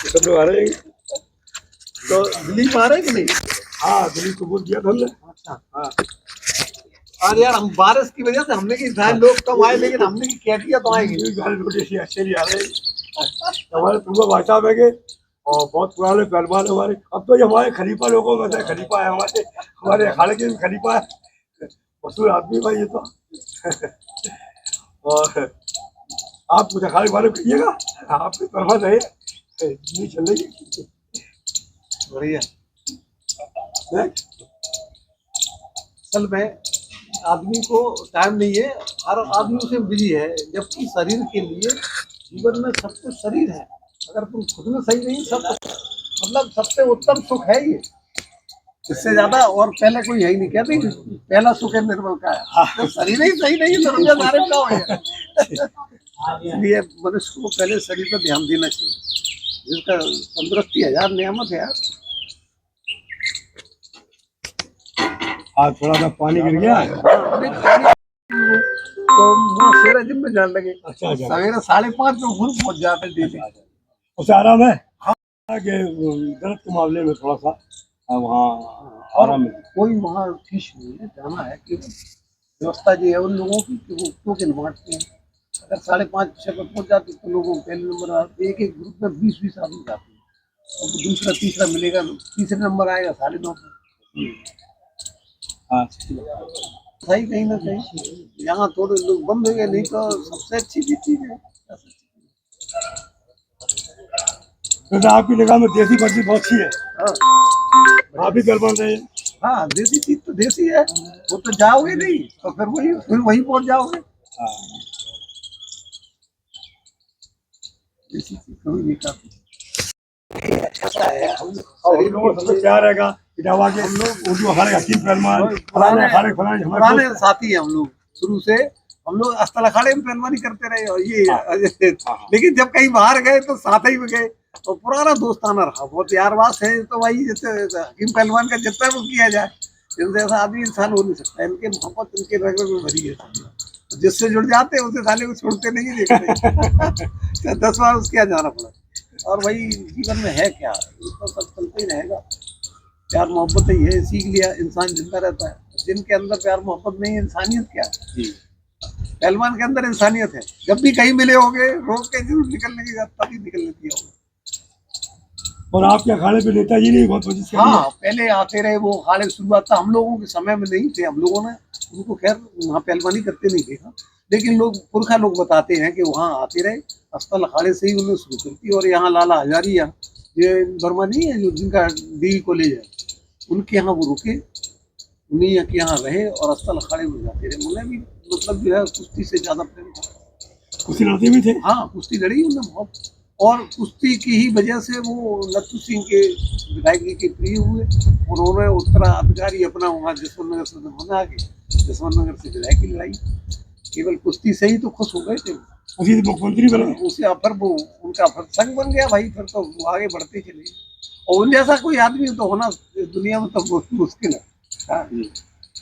सब लोग आ रहे हैं तो दिलीप आ रहे कि नहीं? हाँ दिलीप को बोल दिया था हमने। अच्छा हाँ। और यार हम बारिश की वजह से हमने की शायद लोग कम आए, लेकिन हमने की क्या किया तो आएंगे। अच्छे नहीं आ रहे हमारे पूर्व भाई साहब है और बहुत पुराने पहलवान हमारे। अब तो ये हमारे खलीफा लोगों में से खलीफा है, हमारे हमारे अखाड़े के भी खलीफा है, मशहूर आदमी भाई ये तो। और आप कुछ अखाड़े वाले कहिएगा, आपके परवाह रहे नहीं चल रही बढ़िया। असल में आदमी को टाइम नहीं है, हर आदमी उसमें बिजी है, जबकि शरीर के लिए जीवन में सब कुछ शरीर है। अगर तुम खुद में सही नहीं, सब मतलब सबसे उत्तम सुख है ये, इससे ज्यादा और पहले कोई है ही नहीं। कहते पहला सुख है निर्मल का है, तो शरीर ही सही नहीं तो रुपया सारे का हो गया। इसलिए मनुष्य को पहले शरीर पर ध्यान देना चाहिए, जिसका तंदुरुस्ती हजार नियामत है यार। आज थोड़ा सा पानी गिर गया तो मुँह जिम में जाने लगे। अच्छा अच्छा सवेरे 5:30 में घुल पहुंच जाते डेली। उसे आराम है कि गलत के मामले में थोड़ा सा वहाँ आराम है। कोई वहाँ फीस नहीं है, जाना है कि व्यवस्था जो है उन लोगों की कि वो टोकन बांटते हैं। अगर 5:30-6 पर पहुंच जाते तो लोगों को पहले नंबर, एक एक ग्रुप में 20-20 आदमी जाते हैं, और दूसरा तीसरा मिलेगा, तीसरे नंबर आएगा 9:30 पर। हाँ सही कहीं ना कहीं यहाँ थोड़े लोग बंद हो गए, नहीं तो सबसे अच्छी भी चीज है। तो आपकी निगाह में देसी बर्फी बहुत अच्छी है। हाँ आप भी कर बन रहे हैं। हाँ, देसी चीज तो देसी है, वो तो जाओगे नहीं तो फिर वही पहुंच जाओगे। देसी चीज कभी नहीं खाते। और लोगों को सबसे क्या रहेगा कि दवा के हम लोग उर्दू अखाड़े का हकीम पहलवान पुराने साथी है हम लोग शुरू से। हम लोग अस्सल अखाड़े में पहलवानी करते रहे, और ये लेकिन जब कहीं बाहर गए तो साथ ही में गए, और पुराना दोस्ताना रहा, बहुत यारवास है। तो भाई जैसे हकीम पहलवान का जितना वो किया जाए, इनसे ऐसा आदमी इंसान हो नहीं सकता। इनके मोहब्बत इनके रग में भरी है, जिससे जुड़ जाते हैं उसे साले को छोड़ते नहीं, देखते 10 बार उसके यहाँ जाना पड़ा। और भाई जीवन में है क्या, इसको सब चलते ही रहेगा। प्यार मोहब्बत ही है, सीख लिया इंसान जिंदा रहता है। जिनके अंदर प्यार मोहब्बत नहीं है, इंसानियत क्या है? पहलवान के अंदर इंसानियत है। जब भी कहीं मिले होंगे, रोक के जरूर निकलने की तभी निकल लेती होगा। और आपके अखाड़े पे नेताजी ने बहुत कोशिश की। हाँ, पहले आते रहे वो अखाड़े, शुरुआत था हम लोगों के समय में नहीं थे। हम लोगों ने उनको खैर वहाँ पहलवानी करते नहीं देखा, लेकिन लोग पुरखा लोग बताते हैं कि वहाँ आते रहे, अस्पताल अखाड़े से ही उन्होंने शुरू करती। और यहाँ लाला हजारी ये वर्मा नहीं है जो जिनका डी कॉलेज है, उनके यहाँ वो रुके, उन्हीं के यहाँ रहे और अस्पताल अखाड़े में जाते रहे। उन्हें भी मतलब जो है कुश्ती से ज्यादा प्रेम था। कुश्ती लड़ते भी थे। हाँ, कुश्ती लड़ी उन्हें बहुत, और कुश्ती की ही वजह से वो लत्तू सिंह के विधायकी के प्रिय हुए। उन्होंने उत्तराधिकारी अपना वहाँ जसवंत नगर से बना के जसवंत नगर से विधायकी लड़ाई। केवल कुश्ती से ही तो खुश हो गए थे, उसी मुख्यमंत्री बने। उसे फिर वो उनका फिर संग बन गया भाई, फिर तो वो आगे बढ़ते चले। और उन जैसा कोई आदमी तो होना दुनिया में तो बहुत मुश्किल है। हाँ,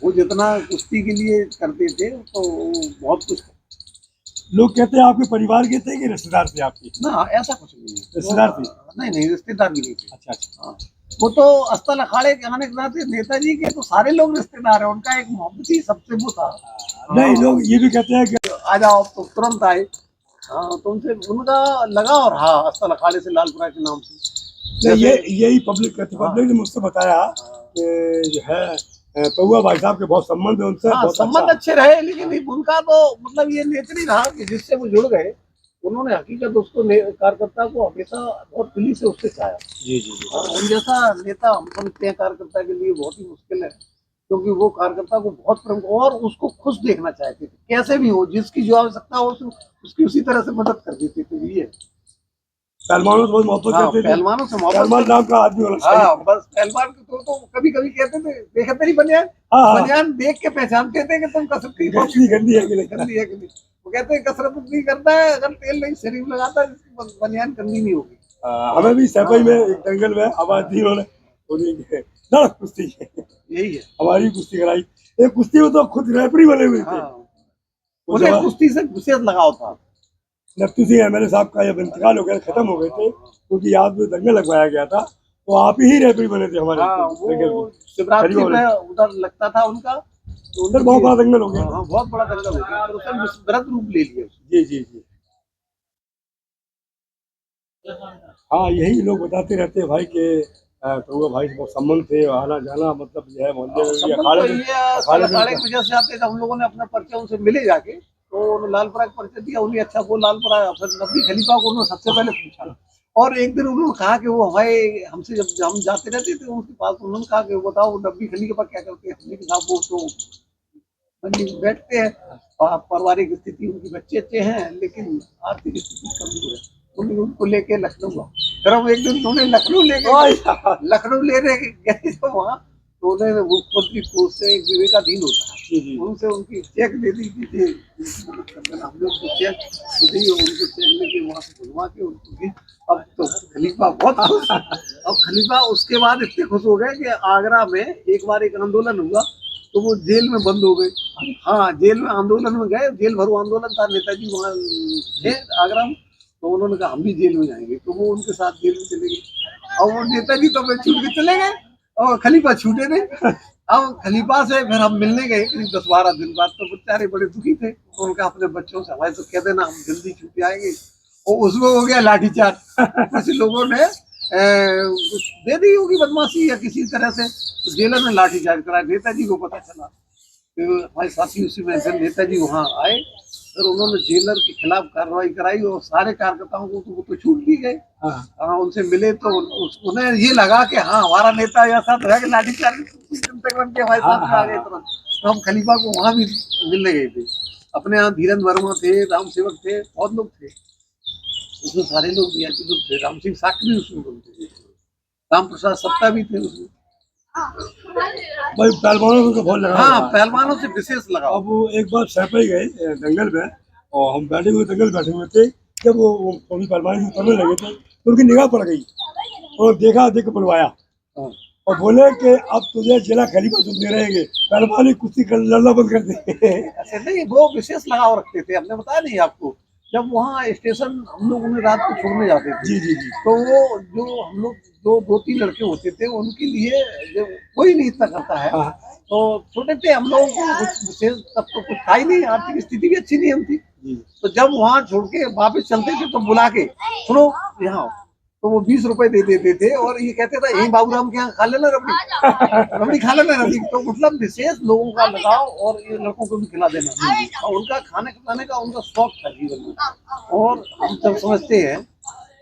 वो जितना कुश्ती के लिए करते थे तो बहुत कुछ। लोग कहते हैं आपके परिवार के थे कि रिश्तेदार थे आपके? ना, ऐसा कुछ नहीं है। रिश्तेदार थे? नहीं, रिश्तेदार भी नहीं थे। अच्छा अच्छा। हाँ, वो तो अस्पताल अखाड़े के आने के नाते नेताजी के तो सारे लोग रिश्तेदार है। उनका एक मोहब्बत ही सबसे वो था। नहीं, लोग ये भी कहते हैं कि आ जाओ तो तुरंत आए। हाँ, तो उनसे उनका लगाव रहा अस्पताल अखाड़े से, लालपुरा के नाम से। यही पब्लिक ने मुझसे बताया कि जो है पौआ भाई साहब के बहुत संबंध है उनसे। हाँ, संबंध अच्छे रहे, लेकिन उनका तो मतलब ये नेचर ही रहा कि जिससे वो जुड़ गए, उन्होंने हकीकत उसको कार्यकर्ता को हमेशा बहुत दिली से उससे चाहा। जी जी जी। उन जैसा नेता हम समझते हैं कार्यकर्ता के लिए बहुत ही मुश्किल है, क्योंकि वो कार्यकर्ता को बहुत प्रमुख और उसको खुश देखना चाहते थे, कैसे भी हो, जिसकी जो आवश्यकता हो उसकी उसी तरह से मदद कर देते थे। ये पहलवानों से बहुत मोहब्बत हाँ, करते थे। पहलवानों से मोहब्बत पहलवान नाम का आदमी होना चाहिए। हाँ, बस पहलवान तो कभी कभी कहते थे, देखे तेरी बनियान, हाँ। बनियान देख के पहचानते थे कि तुम कसरत की गंदी गंदी है कि नहीं। गंदी है कि नहीं। वो कहते हैं कसरत नहीं करता है, अगर तेल नहीं शरीर में लगाता है, इसकी बनियान गंदी नहीं होगी। हमें भी सैफई में एक दंगल में आवाज दी उन्होंने, लड़क कुश्ती यही है। हमारी कुश्ती कराई। एक कुश्ती में तो खुद रेफरी बने हुए थे। उन्हें कुश्ती से विशेष लगाव था। नफ्ती सिंह एमएलए साहब का जब इंतकाल हो गया, खत्म हो गए थे, उनकी याद में दंगल लगवाया गया था, तो आप ही रेफरी बने थे हमारे दंगल वो में। शिवरात्रि पे उधर लगता था उनका, तो उधर बहुत बड़ा दंगल हो गया। हाँ, बहुत बड़ा दंगल हो गया, तो उसने व्रत रूप ले लिया। जी जी जी। हाँ, यही लोग बताते रहते हैं भाई के तो भाई से बहुत संबंध थे, आना जाना, मतलब जो है मोहल्ले में भी अखाड़े की वजह से आते थे। हम लोगों ने अपना पर्चा उनसे मिले जाके, तो उन्होंने लालपुरा का पर्चा दिया, उन्हें अच्छा वो लालपुरा फिर नबी खलीफा को उन्होंने सबसे पहले पूछा। और एक दिन उन्होंने कहा कि वो हमारे हमसे जब हम जाते रहते थे उनके पास, उन्होंने कहा कि बताओ वो नबी खलीफा क्या करते हैं। हमने कहा वो तो मंडी में बैठते हैं और पारिवारिक स्थिति उनकी बच्चे अच्छे हैं, लेकिन आर्थिक स्थिति कमजोर है। उन्हें उनको लेके लखनऊ आ, फिर हम एक दिन उन्हें लखनऊ लखनऊ लेने गए तो वहाँ, तो उन्हें मुख्यमंत्री कोष से एक विवेकाधीन होता है, उनसे उनकी चेक दे दी थी, हमने उनको चेक तो दी, उनको चेक लेके वहाँ से बुलवा के उनको दी। अब तो खलीफा बहुत खुश। अब खलीफा उसके बाद इतने खुश हो गए कि आगरा में एक बार एक आंदोलन हुआ, तो वो जेल में बंद हो गए। हाँ, जेल में आंदोलन में गए, जेल भरो आंदोलन था, नेताजी वहाँ थे आगरा में, तो उन्होंने कहा हम भी जेल में जाएंगे, तो वो उनके साथ जेल में चले गए। और वो नेताजी तो मैं छूट के चले गए और खलीफा छूटे नहीं। अब खलीफा से फिर हम मिलने गए करीब 10-12 दिन बाद, तो बेचारे बड़े दुखी थे। तो उनका अपने बच्चों से हमारे तो कह देना हम जल्दी छूटे आएंगे, और उसमें हो गया लाठीचार्ज। कुछ लोगों ने दे दी होगी बदमाशी या किसी तरह से, तो जेलर में लाठीचार्ज करा। नेताजी को पता चला, फिर हमारे साथी उसी में फिर नेताजी वहाँ आए, फिर उन्होंने जेलर के खिलाफ कार्रवाई कराई और सारे कार्यकर्ताओं को तो वो तो छूट दी गए। हाँ, उनसे मिले तो उन्हें ये लगा कि हाँ हमारा नेता ऐसा तो है कि लाठीचार्ज बन के हमारे साथ में आ गए तुरंत। तो हम खलीफा को वहाँ भी मिलने गए थे। अपने यहाँ धीरेन्द्र वर्मा थे, राम सेवक थे, बहुत लोग थे उसमें, सारे लोग वीआईपी लोग थे। राम सिंह साकरी भी उसमें बोलते थे, राम प्रसाद सत्ता भी थे उसमें। भाई पहलवानों को बहुत लगा। हाँ, पहलवानों से विशेष लगा। अब वो एक बार सैफई गए दंगल में, और हम बैठे हुए दंगल बैठे हुए थे, जब वो थोड़ी पहलवानी से उतरने लगे थे, तो उनकी निगाह पड़ गई और देखा, देख बुलवाया और बोले कि अब तुझे जिला खलीफा चुन दे रहेंगे, पहलवानी कुश्ती कर लड़ना बंद कर दे। ऐसे नहीं, वो विशेष लगाव रखते थे, हमने बताया नहीं आपको। जब वहाँ स्टेशन हम लोग उन्हें रात को छोड़ने जाते थे, जी जी जी, तो वो जो हम लोग 2-3 लड़के होते थे, उनके लिए जब कोई नहीं इतना करता है, तो छोटे थे हम लोग, कुछ विशेष तब तो कुछ था ही नहीं, आर्थिक स्थिति भी अच्छी नहीं हम थी। तो जब वहाँ छोड़ के वापस चलते थे तो बुला के, सुनो यहाँ, तो वो 20 रुपए दे देते थे और ये कहते थे यही बाबूराम के यहाँ खा लेना रबड़ी, रबड़ी खा लेना रबड़ी। तो मतलब विशेष लोगों का लगाव, और ये लड़कों को भी खिला देना, और उनका खाने खिलाने का उनका शौक था जीवन में। और हम सब समझते हैं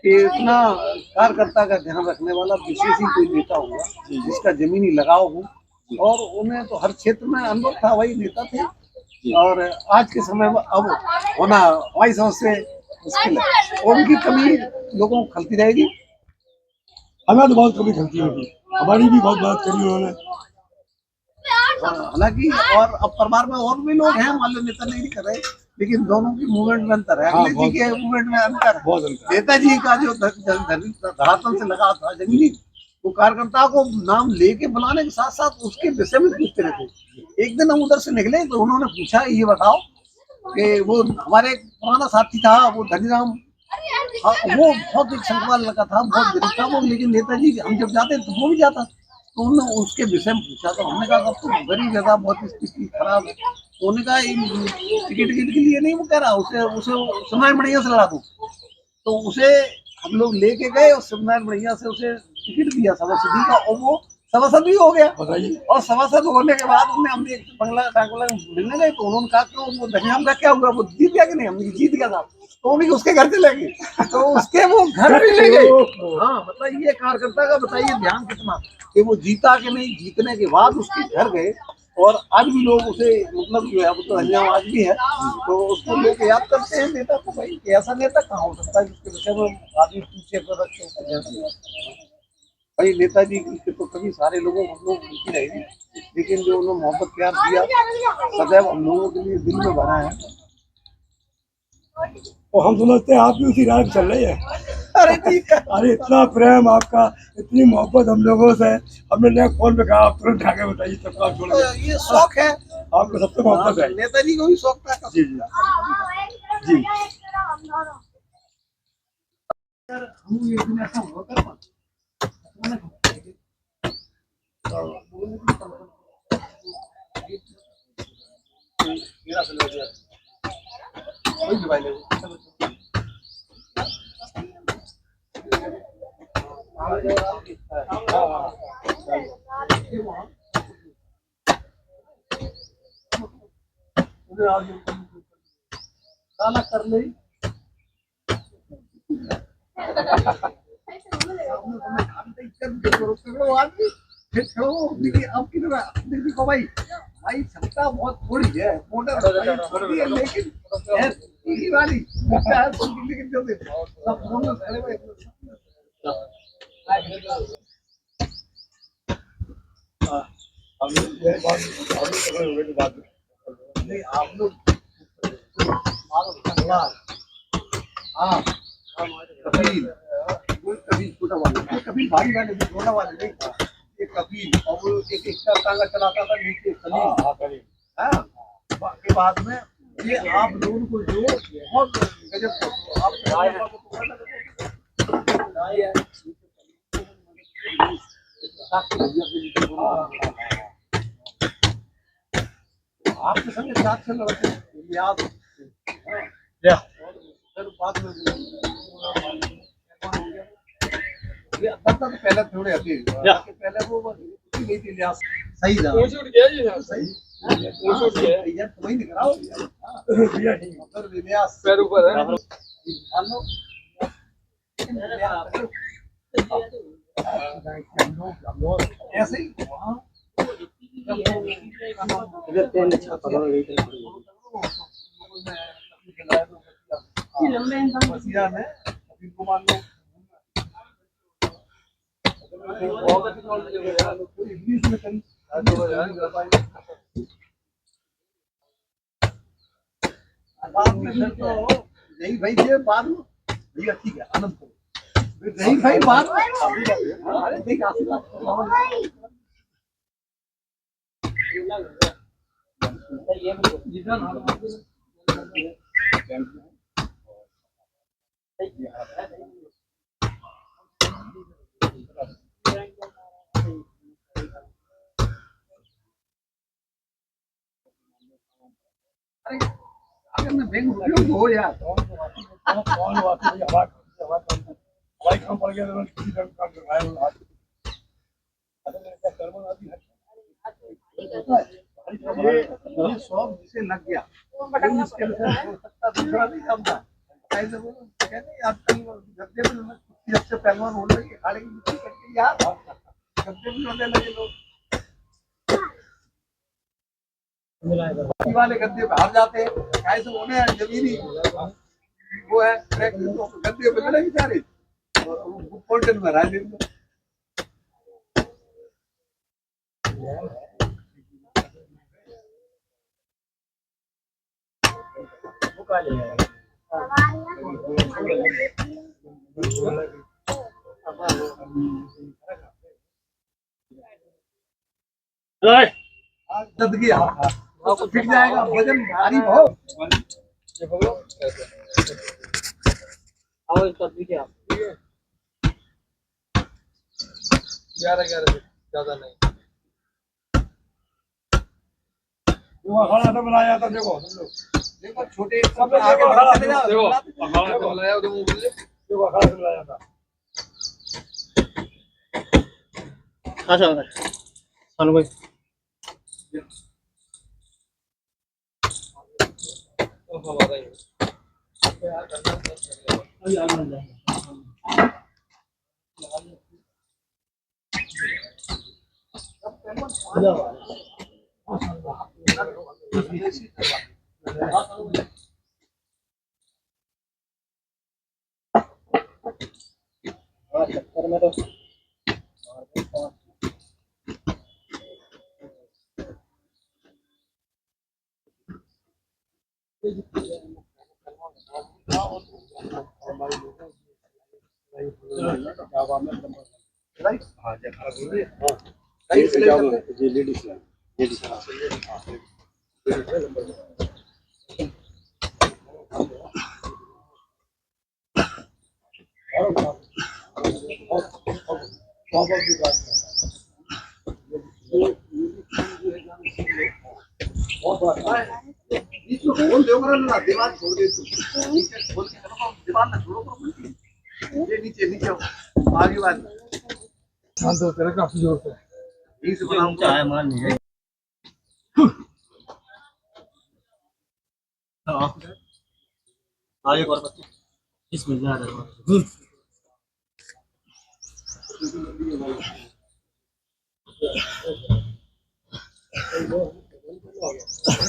कि इतना कार्यकर्ता का ध्यान रखने वाला विशेष ही कोई नेता होगा जिसका जमीनी लगाव हो, और उन्हें तो हर क्षेत्र में अनुभव था, वही नेता थे। और आज के समय में अब होना हमारी समझ से मुश्किल है, और उनकी कमी लोगों को खलती रहेगी। हमें तो बहुत कमी खलती होगी, हमारी भी बहुत मदद करी उन्होंने। हालांकि और अब परिवार में और भी लोग हैं, मान लो नेता नहीं कर रहे, लेकिन दोनों की मूवमेंट में अंतर है। अखिलेश जी के मूवमेंट में अंतर है, नेताजी का जो धरातल से लगा था जमीनी, वो कार्यकर्ता को नाम लेके बुलाने के साथ साथ उसके विषय में पूछते रहते। एक दिन हम उधर से निकले तो उन्होंने पूछा, ये बताओ कि वो हमारे एक पुराना साथी था वो धनीराम, वो बहुत एक संकवा लड़का था, बहुत गरीब था वो, लेकिन नेताजी हम जब जाते तो वो भी जाता, तो उन्होंने उसके विषय में पूछा। तो हमने कहा अब तो गरीब जगह, बहुत स्थिति खराब है। तो उन्होंने कहा टिकट के लिए नहीं, वो कह रहा उसे सुनाई बढ़िया से लड़ा दूं। तो उसे हम लोग लेके गए और शिवनारायण बढ़िया से उसे टिकट दिया सभासदी का, और वो सभासद भी हो गया। और सभासद होने के बाद हमने एक बंगला मिलने गए, तो उन्होंने कहा कि वो धनियाम का क्या हुआ, वो जीत गया कि नहीं। हमने जीत गया था, तो उन्हीं उसके घर चले गए, तो उसके वो घर भी ले गए। हाँ, मतलब ये कार्यकर्ता का बताइए ध्यान कितना, कि वो जीता कि नहीं, जीतने के बाद उसके घर गए और आज भी लोग उसे मतलब जो है अब तो हरियाणा आज भी है, तो उसको लोग याद करते हैं नेता को। भाई ऐसा नेता कहाँ हो सकता है जिसके विषय में आदमी पूछे कर रखे हैं। भाई नेताजी के तो कभी सारे लोगों को हम लोग भूलती रहेंगे, लेकिन जो उन्होंने मोहब्बत प्यार दिया सदैव हम लोगों के लिए दिल में भरा है। और हम समझते हैं आप भी उसी राह पे चल रही है। अरे ठीक है। अरे इतना प्रेम आपका, इतनी मोहब्बत हम लोगों से, हमने नया फोन पे कहा आप तुरंत आगे बताइए, सब काम छोड़ तो के। ये शौक है, आपको सबसे मोहब्बत है। नेताजी को भी शौक था। जी जी जी। हम ये दिन ऐसा हुआ कर मेरा चल गया कोई दवाई ले काला कर ले आपकी देखो भाई, भाई क्षमता बहुत थोड़ी है, मोटर थोड़ी है, लेकिन है वाली लेकिन जो सब फोन में खड़े हुए नहीं आप लोग हाँ कबीर वो कबीर छोटा वाला, ये कबीर भारी वाले भी छोटा वाले नहीं था, ये कबीर और वो एक एक्स्ट्रा टांगा चलाता था नीचे कबीर। हाँ के बाद में ये आप लोगों को जो बहुत गजब आपके संग साथ चल रहे थे आप या फिर बाद में ये तब तक पहले थोड़े हटे पहले वो नहीं थी लिहाज सही था वो छूट गया जी सही वो छूट गया यार तुम्हें नहीं कराओ भैया ठीक मतलब लिहाज पैर ऊपर है मान लो ऐसे ही वहाँ अगर पेन अच्छा पकड़ो मसीहा में अभी को मान लो इंग्लिश में करी यही भाई ये बात भैया ठीक है आनंद करो यही भाई बात अरे देख अगर मैं बैंक हो यार कौन हवाई काम पड़ गया तो किसी का काम करवाया ये शौक जिसे लग गया इसके दूसरा नहीं काम था गद्दे में जब से पहलवान हो रहे खाने की मिट्टी करके यार गद्दे भी होने लगे लोग वाले गद्दे पे हार जाते हैं कैसे होने जमीनी वो है गद्दे पे लड़े बेचारे पोल्टन में रह लेंगे दद गया तो फिट जाएगा वजन भारी हो आओ इस तस्वीर के आप 11 ज्यादा नहीं वो खाना तो बनाया था देखो तुम लोग देखो छोटे सब आगे चले जाओ देखो अखाड़ा से बुलाया तो मुंह बोले देखो खाना तो बनाया था अच्छा सानू भाई ओ हमारा ही यार करना यार मिल जाएगा चक्कर में तो जी लेडीज बीच में खोल दो ना, दीवार छोड़ दे तू, नीचे खोल के रखो, दीवार ना छोड़ो प्रॉपर्टी, ये नीचे नीचे आगे वाली शांत हो तेरा काफी जोर से यहीं से बनाऊं चाहे मान नहीं है। आगे और बच्चे इसमें जा रहे हो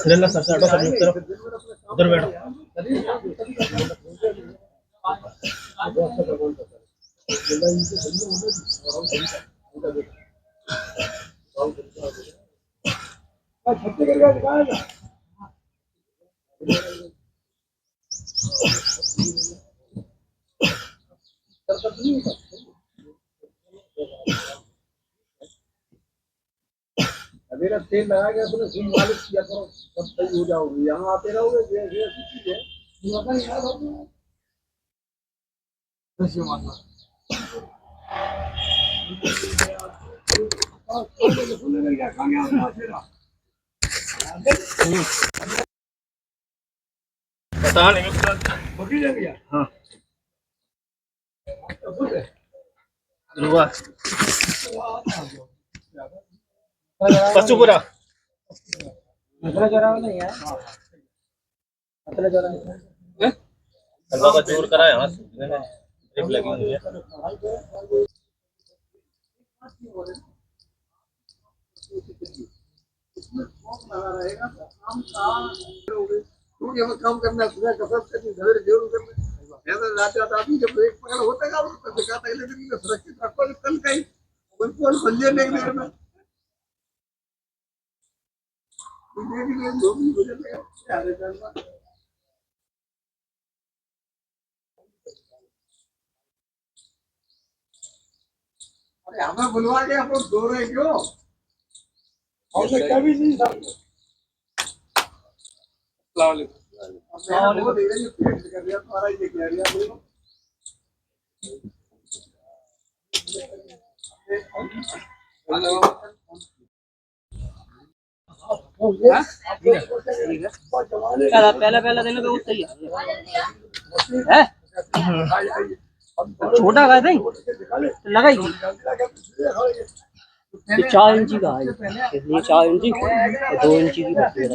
रेला सर से हटो, सब लोग तरफ उधर बैठो। छत्ते करके दिखाएगा मेरा तेल लगा के अपने घूम मालिश किया करो, सब सही हो जाओगे। यहाँ आते रहोगे ये ऐसी चीज है। पता नहीं उसका बकरी ले गया हाँ तो रुआ पशु पूरा मतलब जरा नहीं यार, मतलब जरा हलवा का जोर करा है ड्रिप लगी हुई है। क्योंकि हमें काम करना है, सुबह कसरत करनी, सवेरे जरूर करना है। ऐसा जाते जाते आदमी जब एक पकड़ होता है उसको दिखाता है, लेकिन सुरक्षित रखो कल कहीं बिल्कुल संजय नहीं देर में जो भी गुजर अरे हमें बुलवा के आप लोग दो रहे क्यों? हमने कभी नहीं था वो देगा ये पेट कर दिया तुम्हारा, ये कह दिया बोलो पहला पहला पहला दिन तो सही है, छोटा का नहीं लगाई ये 4 इंची का है, ये 4 इंची 2 इंची की पट्टी है।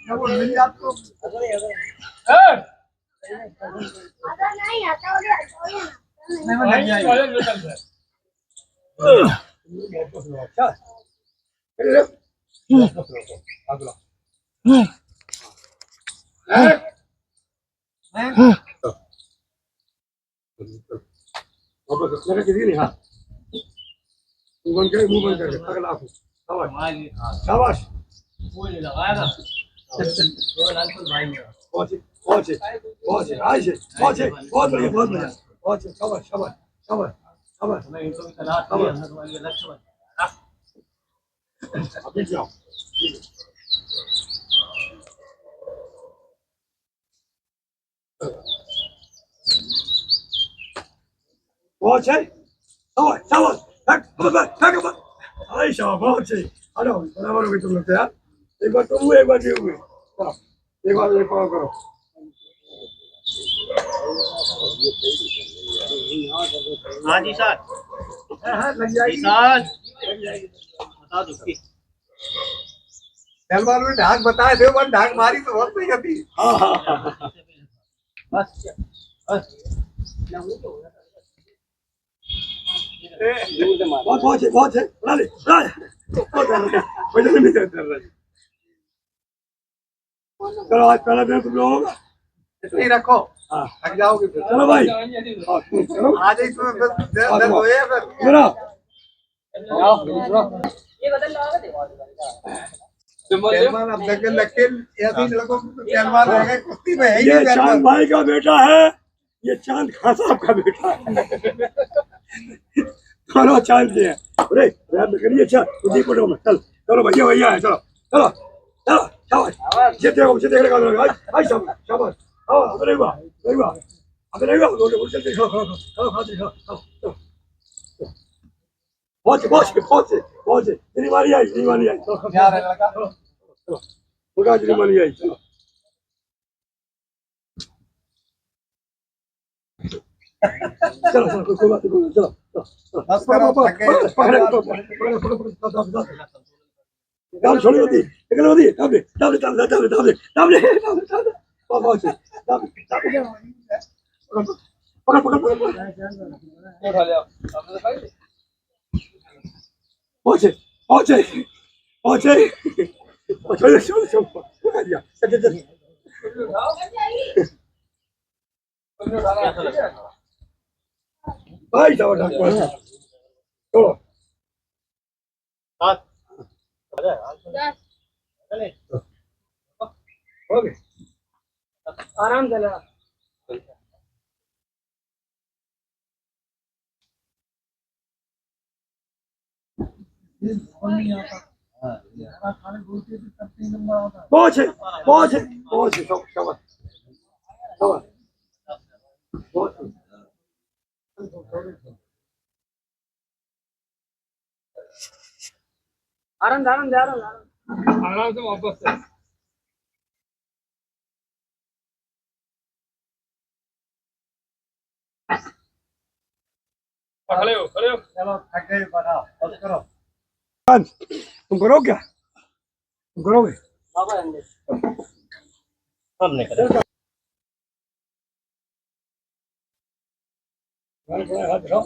जब वो मिल जाए तो नहीं आता हो नहीं मैं लग जाएगा। अच्छा अगला वापस मेरे किसी नहीं हाँ मुंह बंद करके अगला आंखों शाबाश शाबाश पहुंचे पहुंचे पहुंचे आइए पहुंचे बहुत बढ़िया पहुंचे शाबाश शाबाश शाबाश शाबाश अभी जाओ पहुंचे शाबाश शाबाश थक आई शाबाश पहुंचे हेलो बराबर हो गई तुम लोग यार एक बार तुम हुए एक बार ये हुए एक बार एक और करो हाँ जी सर लग जाएगी सर बता दो कि सलमान में ढाक बताए थे, पर ढाक मारी तो बहुत सही थी। बस बहुत पहुंचे बना ले कोई नहीं चल रहा है चलो आज पहला दिन तुम लोगों का। इतने ही रखो, हाँ थक जाओगे फिर। चलो भाई हाँ, चलो आज ही तुम्हें फिर दर्द होए फिर। मेरा पहलवान अब लगे लगे ऐसे ही लड़कों को पहलवान रह गए, कुश्ती में है ही ये नहीं चांद पहलवान। भाई का बेटा है, ये चांद खान साहब का बेटा है। दोनों चांद के हैं। अरे यार करिए अच्छा उसी फोटो में चल चलो भैया भैया है चलो चलो चलो शाबाश ये देखो मुझे देखने का भाई भाई शाबाश शाबाश हाँ अबे नहीं हुआ अबे नहीं हुआ दोनों उल्टे देखो चलो खा देखो बहुत से तेरी बारी आई चलो क्या है लड़का? चलो उनका तेरी बारी आई चलो चलो चलो कोई बात नहीं चलो चलो बस करो, थक गए। दाम छोड़ी होती लेकिन होती दाम बहुत से पहुंचे पहुंचे पहुंचे छोड़ छोड़ छोड़ पकड़ दिया चल चल भाई जाओ डॉक्टर छोड़ो हो गए आराम से लगा। पहुंचे पहुंचे पहुंचे शाबाश शाबाश आराम से आराम से आराम से वापस से। खड़े हो चलो थक गए, बनाओ बस करो। तुम करो क्या तुम करोगे बाबा अंदर हम नहीं करेंगे। हाथ दिखाओ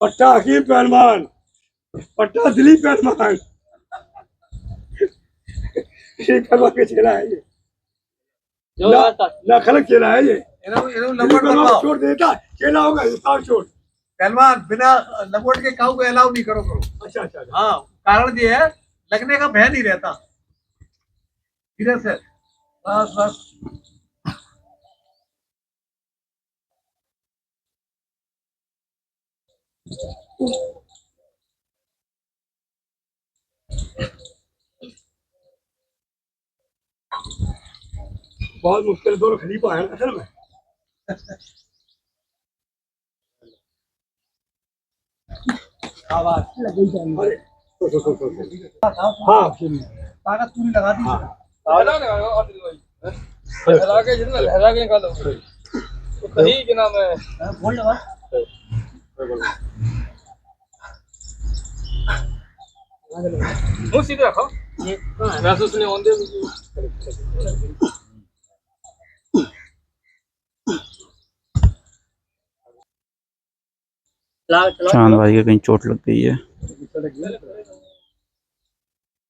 पट्टा हकीम पहलवान पट्टा दिलीप पहलवान ये पहलवान के चेला है ये जो ना खलक चेला है ये इन्हों दिलीप लपट पहलवान बताओ। छोड़ देता चेला होगा हिसाब छोड़ पहलवान बिना लपट के काऊ को अलाउ नहीं करो। अच्छा अच्छा हाँ, कारण ये है लगने का भय नहीं रहता। धीरे से बस बस। बहुत मुश्किल दोनों खलीफा है असल में अरे हाँ ताकत पूरी लगा दी। लहरा के जितना लहरा के निकालो तो कहीं के नाम है बोल लगा मुंह सीधे रखो ये महसूस नहीं होने दे। चांद भाई के कहीं चोट लग गई है।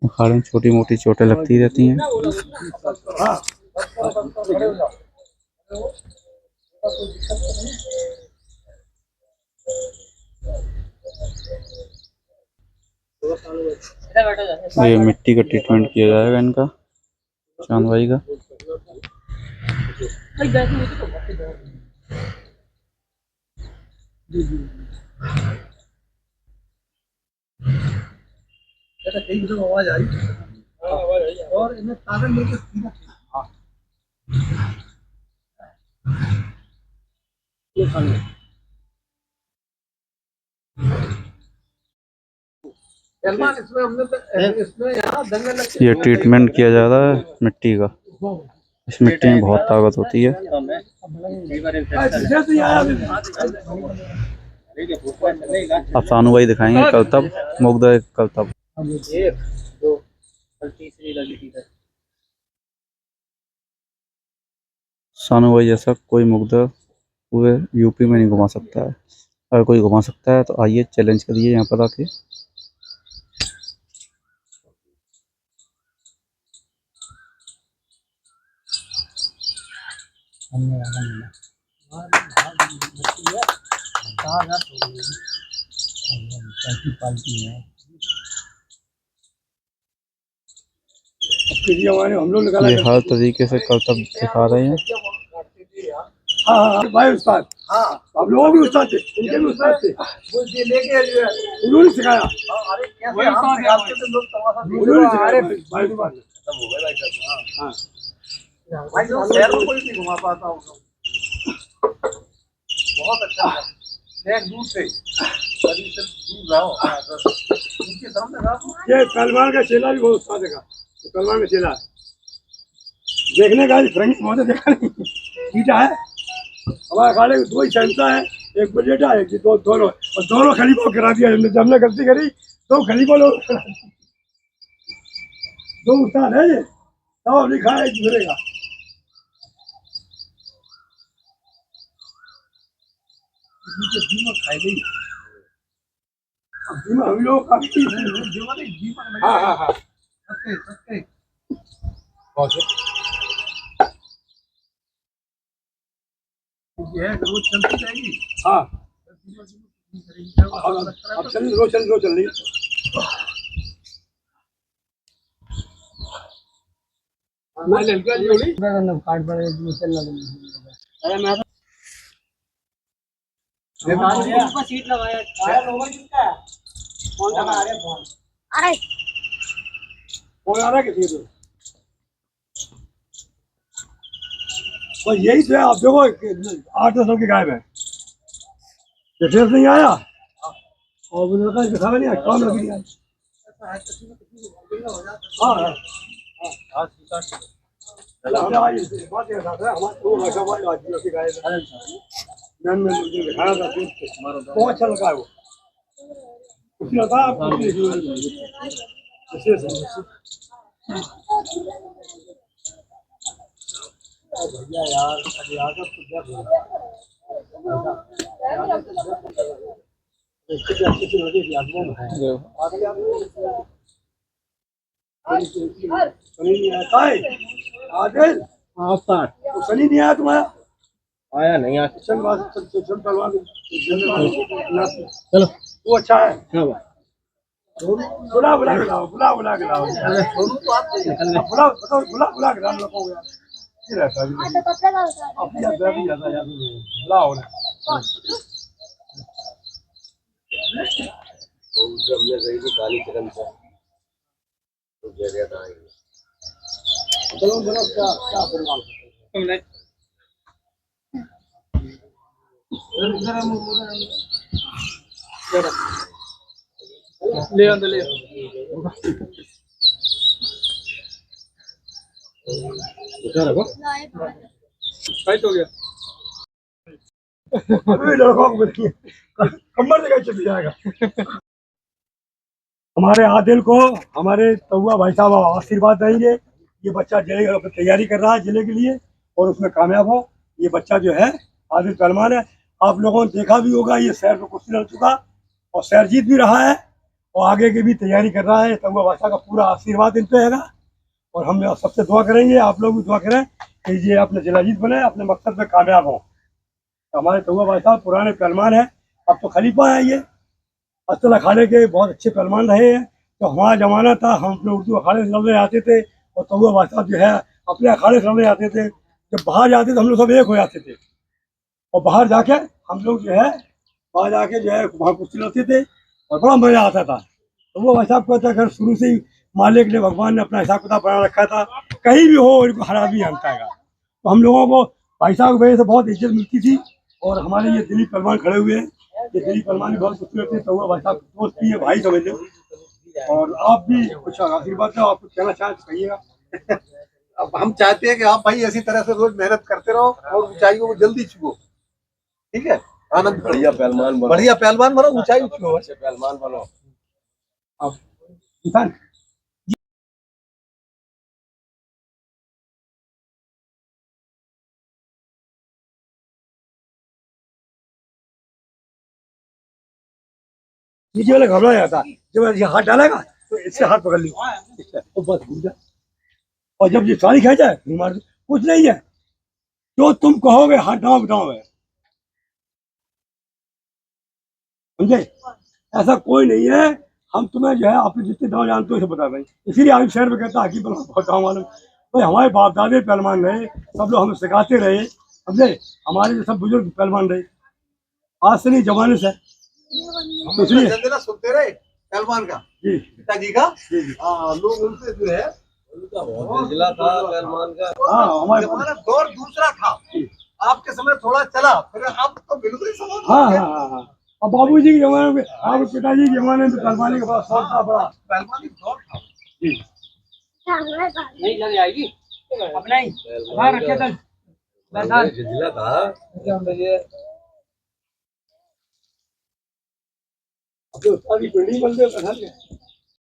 अखाड़े में छोटी मोटी चोटें लगती रहती हैं। ये मिट्टी का ट्रीटमेंट किया जाएगा इनका चांद भाई का। कहीं तो आवाज आई और इन्हें ताकत लेके सीधा पहलवान इसमें हमने तो इसमें यहाँ दंगल लग ये ट्रीटमेंट किया जा रहा है मिट्टी का। इस मिट्टी में बहुत ताकत होती है। अब सानू भाई दिखाएंगे कल तब मुग्धा कल तब। एक दो तीसरी लगी थी। सानू भाई जैसा कोई मुग्धा पूरे यूपी में नहीं घुमा सकता है। अगर कोई घुमा सकता है तो आइए चैलेंज करिए यहाँ पर आके। किसी हमारे हम लोग निकाला ये करते हर थे। तरीके से कर्तव्य दिखा रहे हैं। हाँ हाँ हाँ, भाई उस्ताद, हाँ हम लोगों भी उस्ताद थे, इनके भी उस्ताद थे, वो ये लेके जो है, उन्होंने सिखाया, अरे कैसे हम निकालते थे लोग तमाशा देखते उन्होंने थे। सिखाया भाई उस्ताद ने। भाई साहब शहर में कोई नहीं घुमा पाता हूँ बहुत अच्छा लगा। देख दूर से कभी से दूर रहो उनके सामने रहो। ये पहलवान का चेला भी बहुत उस्ताद है, ये पहलवान का चेला है। देखने का फ्रेंकी बहुत देखा नहीं, ईटा है हमारे अखाड़े में, दो ही शहंशाह है, एक बुलेटा है, दो दोनों, और दोनों खलीफा को करा दिया हमने, जब हमने गलती करी तो खलीफा लोग करा दिया। दो उस्ताद है ये, सब लिखा है एक दूसरे का। दीमक खाई गई अब हम लोग काफी दीमक हाँ हाँ हाँ सत्य सत्य ये है रोज चलती रहेगी। हाँ, अब अब चल रोज चल रही है। मैं लड़का जोड़ी कार्ड पर अरे मैं तो सीट लगाया कौन सा आ रहा है फोन। अरे कौन आ रहा है किसी को, तो यही तो है। आप देखो 8-10 साल के गायब है, डिटेल्स नहीं आया और वो लड़का दिखा नहीं आया, काम लगी नहीं आया। हाँ हाँ बात ये था हमारे वो लड़का भाई आज भी गायब है। मैंने मुझे दिखाया था दोस्त से, बहुत अच्छा लगा है वो, कुछ लगा आपको विशेष भैया यार, अभी आकर तो क्या अच्छी लगी थी आदमी में सनी नहीं आता है आदिल, तो सनी नहीं आया तुम्हारा, आया नहीं आज। चल बात चल पहलवान चलो, वो अच्छा है। बुला बुला के लाओ, बुला के लाओ, बुला के लाओ लोगों को यार, ये रहता है तो कब तक आता अपनी याद भी ज्यादा याद बुलाओ ना। चलो जरा क्या क्या पहलवान ले अंदर ले फाइट हो गया, अभी लड़कों को बताइए कमर से चल जाएगा। हमारे आदिल को हमारे तौवा भाई साहब आशीर्वाद देंगे, ये बच्चा जिले की तैयारी कर रहा है जिले के लिए और उसमें कामयाब हो। ये बच्चा जो है आदिल पहलवान है, आप लोगों ने देखा भी होगा, ये शहर में कुश्ती लड़ चुका और शहर जीत भी रहा है और आगे की भी तैयारी कर रहा है। तौवा भाई साहब का पूरा आशीर्वाद इन पे है और हम सबसे दुआ करेंगे, आप लोग भी दुआ करें कि ये अपने जिला जीत बने, अपने मकसद में कामयाब हो। हमारे तौवा भाई साहब पुराने पहलवान हैं, अब तो खलीफा है, ये असल अखाड़े के बहुत अच्छे पहलवान रहे हैं। तो हमारा जमाना था, हम अपने उर्दू अखाड़े से लड़ने आते थे और तौवा भाई साहब जो है अपने अखाड़े से लड़ने आते थे। जब बाहर जाते थे हम लोग सब एक हो जाते थे और बाहर जाके हम लोग जो है बाहर जाके जो है वहाँ कुश्ती लड़ते थे और बड़ा मजा आता था। तो वो भाई साहब को अगर शुरू से ही मालिक ने भगवान ने अपना हिसाब किताब बना रखा था, कहीं भी हो इनको हरा भी आता है। तो हम लोगों को भाई साहब की वजह से बहुत इज्जत मिलती थी और हमारे ये दिलीप पहलवान खड़े हुए हैं, ये दिलीप पहलवान भी बहुत खूबसूरत है, तो भाई साहब दोस्त भी है, भाई समझ लो। और आप भी कुछ आशीर्वाद दो, आप कुछ कहना चाहें तो कहिएगा। अब हम चाहते हैं कि आप भाई इसी तरह से रोज मेहनत करते रहो और ऊंचाइयों को जल्दी छुओ। ठीक है, आनंद बढ़िया पहलवान बनो, बढ़िया पहलवान बनो, ऊंचाई छुओ। अच्छे पहलवान बनो। आप किसान नीचे वाला घबरा जाता है, जब ऐसे हाथ डालेगा तो इससे हाथ पकड़ लियो, इससे वो बस घूम जाए। और जब ये साड़ी खा जाए नहीं मार, कुछ नहीं है, जो तुम कहोगे हाथ डांव डांव है, समझे? ऐसा कोई नहीं है। हम तुम्हें जो है अपने जितने दांव जानते हो इसे बता भाई, इसीलिए आगे शहर में कहता है कि बहुत गाँव वालों भाई हमारे बाप दादे पहलवान रहे, सब लोग हमें सिखाते रहे, समझे? हमारे जो सब बुजुर्ग पहलवान रहे, आज से नहीं जमाने से। हम इसलिए जंजीरा सुनते रहे पहलवान का, जी पिताजी का। हाँ, लोग उनसे जो है जिला था पहलवान का। हाँ हमारे हमारा दौर दूसरा था, आपके समय थोड़ा चला, फिर अब तो बिल्कुल ही समाज हो हाँ गया। हाँ हाँ हाँ। अब बाबूजी के जमाने में, आपके पिताजी के जमाने में पहलवानी का बड़ा शौक था, बड़ा। पहलवानी दौर था। नहीं लग जाएगी अपना ही बाहर रखे तक बैठा जिला था। अब तो उसका भी बिल्डिंग बन गया।